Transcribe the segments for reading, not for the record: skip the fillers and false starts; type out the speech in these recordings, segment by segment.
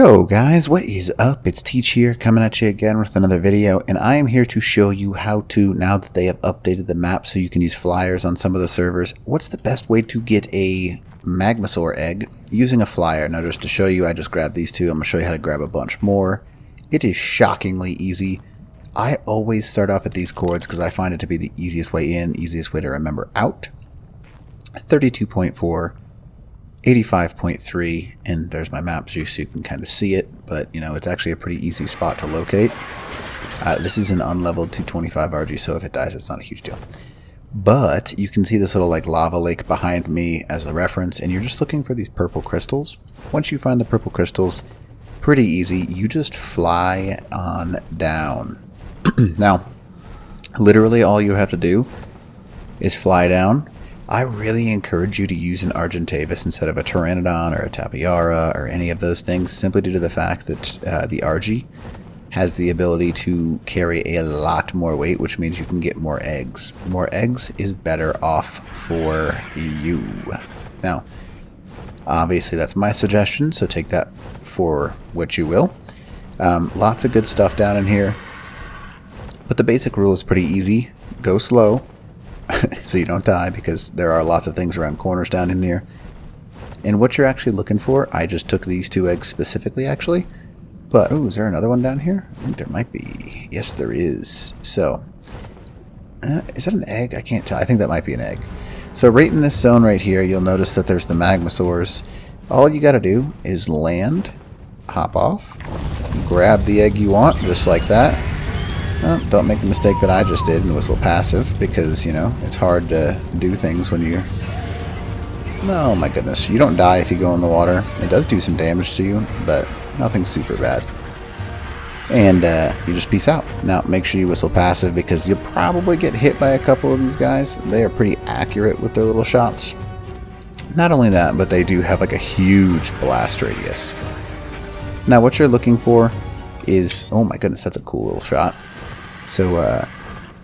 Yo guys, what is up? It's Teach here, coming at you again with another video, and I am here to show you how to, now that they have updated the map so you can use flyers on some of the servers, what's the best way to get a Magmasaur egg using a flyer. Now just to show you, I just grabbed these two. I'm going to show you how to grab a bunch more. It is shockingly easy. I always start off at these chords because I find it to be the easiest way in, easiest way to remember out. 32.4. 85.3, and there's my map so you can kind of see it, but you know, it's actually a pretty easy spot to locate. This is an unleveled 225 RG, so if it dies it's not a huge deal. But you can see this little like lava lake behind me as a reference, and you're just looking for these purple crystals. Once you find the purple crystals, pretty easy, you just fly on down. Now, literally all you have to do is fly down. I really encourage you to use an argentavis instead of a pteranodon or a tapiara or any of those things, simply due to the fact that the Argy has the ability to carry a lot more weight, which means you can get more eggs. More eggs is better off for you. Now, obviously that's my suggestion, so take that for what you will. Lots of good stuff down in here, but the basic rule is pretty easy. Go slow. So you don't die, because there are lots of things around corners down in here. And what you're actually looking for, I just took these two eggs specifically actually, but oh, is there another one down here? I think there might be. Yes, there is. So is that an egg? I can't tell. I think that might be an egg. So right in this zone right here, you'll notice that there's the Magmasaurs. All you got to do is land, hop off, grab the egg you want, just like that. Don't make the mistake that I just did and whistle passive, because, you know, it's hard to do things when you're... Oh my goodness, you don't die if you go in the water. It does do some damage to you, but nothing super bad. And you just peace out. Now, make sure you whistle passive, because you'll probably get hit by a couple of these guys. They are pretty accurate with their little shots. Not only that, but they do have like a huge blast radius. Now, what you're looking for is... Oh my goodness, that's a cool little shot. So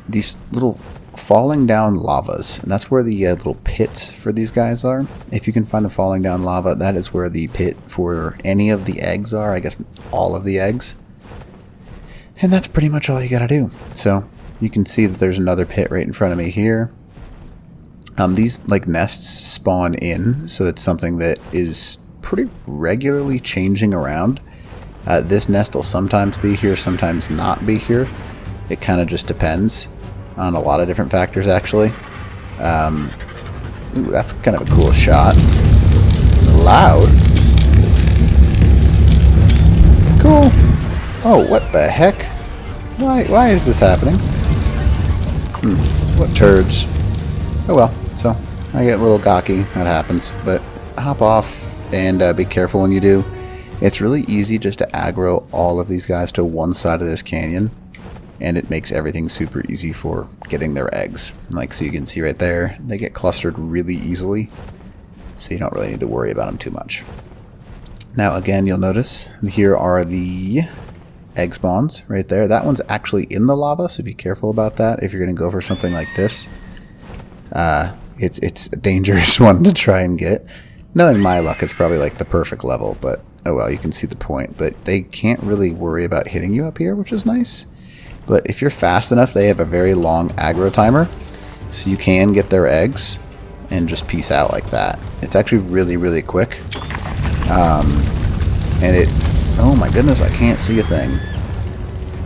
these little falling down lavas, and that's where the little pits for these guys are. If you can find the falling down lava, that is where the pit for any of the eggs are. I guess all of the eggs. And that's pretty much all you gotta do. So you can see that there's another pit right in front of me here. These like nests spawn in, so it's something that is pretty regularly changing around. This nest will sometimes be here, sometimes not be here. It kind of just depends on a lot of different factors, actually. Ooh, that's kind of a cool shot. Loud. Cool. Oh, what the heck? Why is this happening? What turds. Oh well, so I get a little cocky. That happens. But hop off and be careful when you do. It's really easy just to aggro all of these guys to one side of this canyon, and it makes everything super easy for getting their eggs. Like, so you can see right there, they get clustered really easily, so you don't really need to worry about them too much. Now again, you'll notice here are the egg spawns right there. That one's actually in the lava, so be careful about that if you're going to go for something like this. It's a dangerous one to try and get. Knowing my luck, it's probably like the perfect level, but oh well, you can see the point. But they can't really worry about hitting you up here, which is nice. But if you're fast enough, they have a very long aggro timer, so you can get their eggs and just peace out like that. It's actually really, really quick. And it... Oh my goodness, I can't see a thing.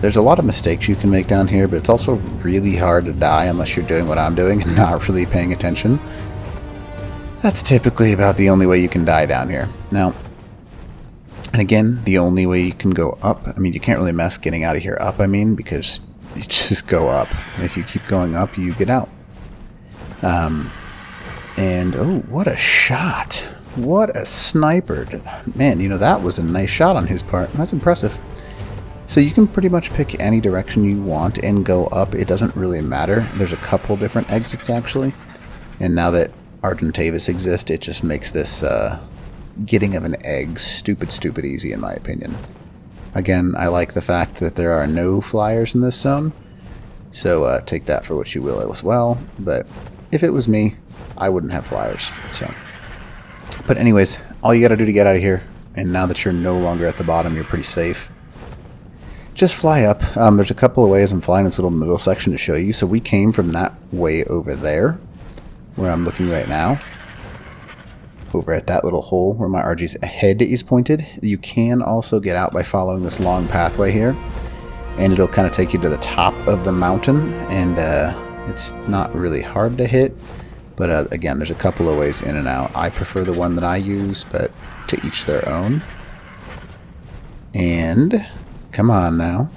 There's a lot of mistakes you can make down here, but it's also really hard to die unless you're doing what I'm doing and not really paying attention. That's typically about the only way you can die down here. Now, and again, the only way you can go up, I mean, you can't really mess getting out of here up, I mean, because you just go up. And if you keep going up, you get out. And, oh, what a shot. What a sniper. Man, you know, that was a nice shot on his part. That's impressive. So you can pretty much pick any direction you want and go up. It doesn't really matter. There's a couple different exits, actually. And now that argentavis exists, it just makes this... getting of an egg stupid easy, in my opinion. Again, I like the fact that there are no flyers in this zone, so take that for what you will as well. But if it was me, I wouldn't have flyers. So, but anyways, all you gotta do to get out of here and now that you're no longer at the bottom, you're pretty safe. Just fly up. There's a couple of ways I'm flying this little middle section to show you. So we came from that way over there, where I'm looking right now. Over at that little hole where my RG's head is pointed. You can also get out by following this long pathway here. And it'll kind of take you to the top of the mountain. And it's not really hard to hit. But again, there's a couple of ways in and out. I prefer the one that I use, but to each their own. And come on now.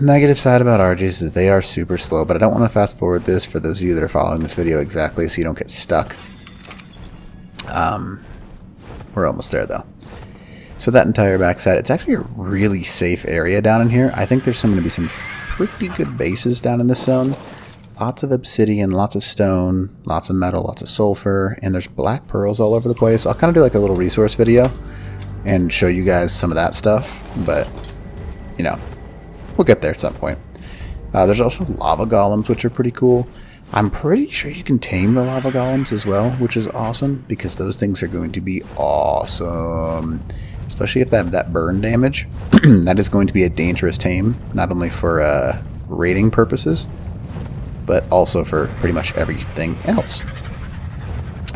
Negative side about RGs is they are super slow, but I don't want to fast forward this for those of you that are following this video exactly so you don't get stuck. We're almost there though. So that entire backside, it's actually a really safe area down in here. I think there's going to be some pretty good bases down in this zone. Lots of obsidian, lots of stone, lots of metal, lots of sulfur, and there's black pearls all over the place. I'll kind of do like a little resource video and show you guys some of that stuff, but you know, we'll get there at some point. There's also lava golems, which are pretty cool. I'm pretty sure you can tame the lava golems as well, which is awesome because those things are going to be awesome, especially if that burn damage. That is going to be a dangerous tame, not only for raiding purposes, but also for pretty much everything else.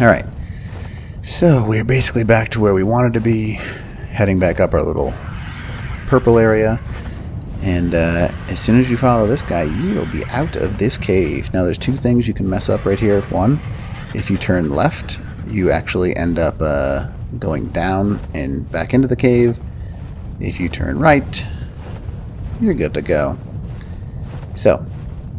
Alright, so we're basically back to where we wanted to be, heading back up our little purple area, and as soon as you follow this guy, you will be out of this cave. Now there's two things you can mess up right here. One, if you turn left, you actually end up going down and back into the cave. If you turn right, you're good to go. So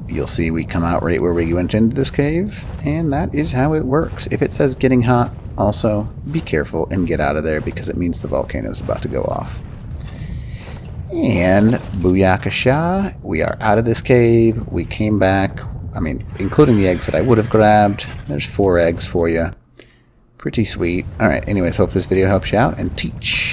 you'll see we come out right where we went into this cave, and that is how it works. If it says getting hot, also be careful and get out of there because it means the volcano is about to go off. And booyakasha, we are out of this cave. We came back, I mean, including the eggs that I would have grabbed. There's 4 eggs for you. Pretty sweet. Alright, anyways, hope this video helps you out, and teach.